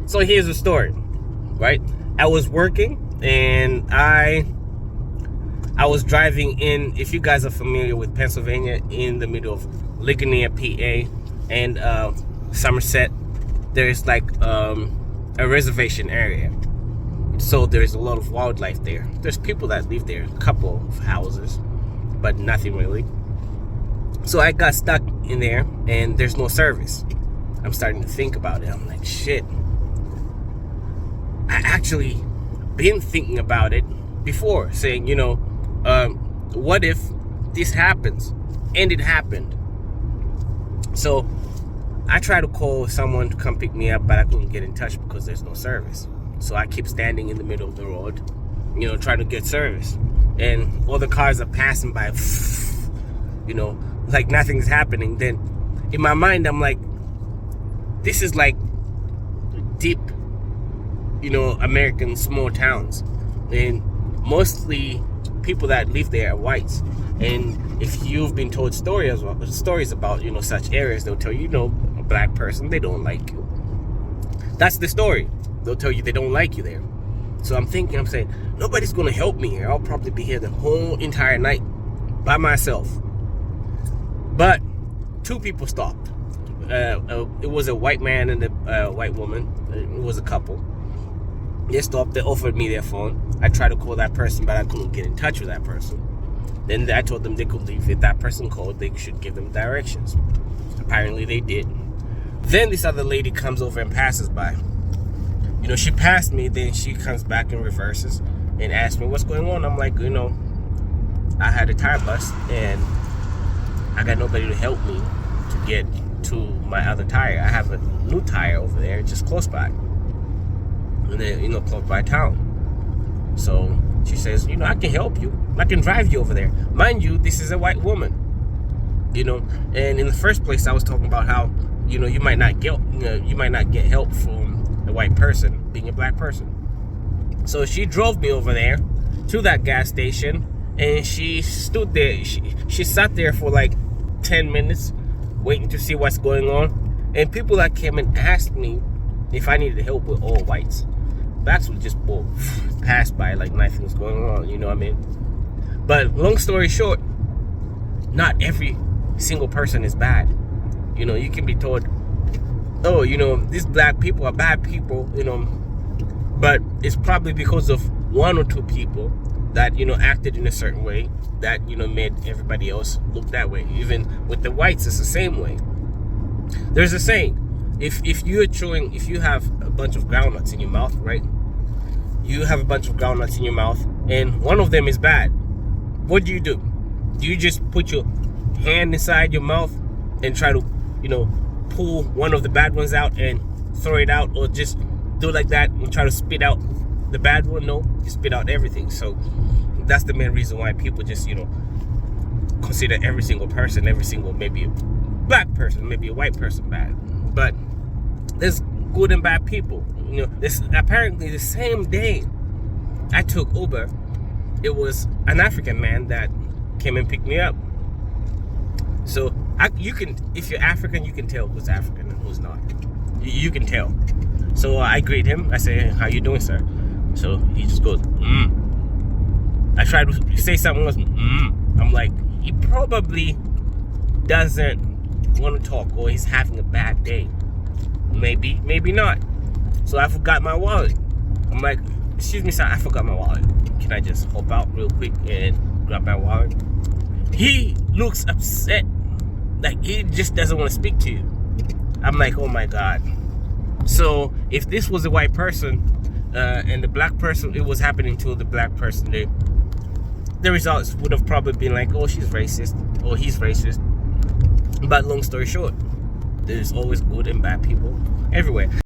So here's the story, right? I was working and I was driving in, if you guys are familiar with Pennsylvania, in the middle of Ligonier, PA, and Somerset, there's like a reservation area. So there's a lot of wildlife there. There's people that live there, a couple of houses, but nothing really. So I got stuck in there and there's no service. I'm starting to think about it. I'm like, shit. I actually been thinking about it before, saying, what if this happens? And it happened. So I tried to call someone to come pick me up, but I couldn't get in touch because there's no service. So I keep standing in the middle of the road, trying to get service. And all the cars are passing by, like nothing's happening. Then in my mind, I'm like, this is like deep, American small towns. And mostly people that live there are whites. And if you've been told stories about, such areas, they'll tell you, a black person, they don't like you. That's the story. They'll tell you they don't like you there. So I'm saying, nobody's going to help me here. I'll probably be here the whole entire night by myself. But 2 people stopped. It was a white man and a white woman. It was a couple. They stopped. They offered me their phone. I tried to call that person, but I couldn't get in touch with that person. Then I told them they could leave. If that person called, they should give them directions. Apparently they did. Then this other lady comes over and passes by. She passed me, then she comes back and reverses and asks me what's going on. I'm like, I had a tire bust and I got nobody to help me to get to my other tire. I have a new tire over there just close by. And then, close by town. So she says, I can help you. I can drive you over there. Mind you, this is a white woman. And in the first place, I was talking about how, you might not get help from a white person being a black person. So she drove me over there to that gas station, and she stood there. She sat there for like 10 minutes waiting to see what's going on. And people that came and asked me if I needed help were all whites. Blacks would just pass by like nothing was going on, you know what I mean? But long story short, not every single person is bad. You can be told, oh, these black people are bad people, but it's probably because of 1 or 2 people that, acted in a certain way that, made everybody else look that way. Even with the whites, it's the same way. There's a saying, if you have a bunch of groundnuts in your mouth, right? You have a bunch of groundnuts in your mouth and one of them is bad. What do? Do you just put your hand inside your mouth and try to, pull one of the bad ones out and throw it out, or just do like that and try to spit out the bad one? No, you spit out everything. So that's the main reason why people just, consider every single person, maybe a black person, maybe a white person bad. But there's good and bad people. This apparently the same day I took Uber, it was an African man that came and picked me up. So if you're African, you can tell who's African and who's not. You can tell. So I greet him. I say, "How you doing, sir?" So he just goes, I try to say something else. I'm like, he probably doesn't want to talk, or he's having a bad day. Maybe not. So I forgot my wallet. I'm like, excuse me, sir, I forgot my wallet. Can I just hop out real quick and grab my wallet? He looks upset. Like he just doesn't want to speak to you. I'm like, oh my God. So if this was a white person and the black person, it was happening to the black person, the results would have probably been like, oh, she's racist, or he's racist. But long story short, there's always good and bad people everywhere.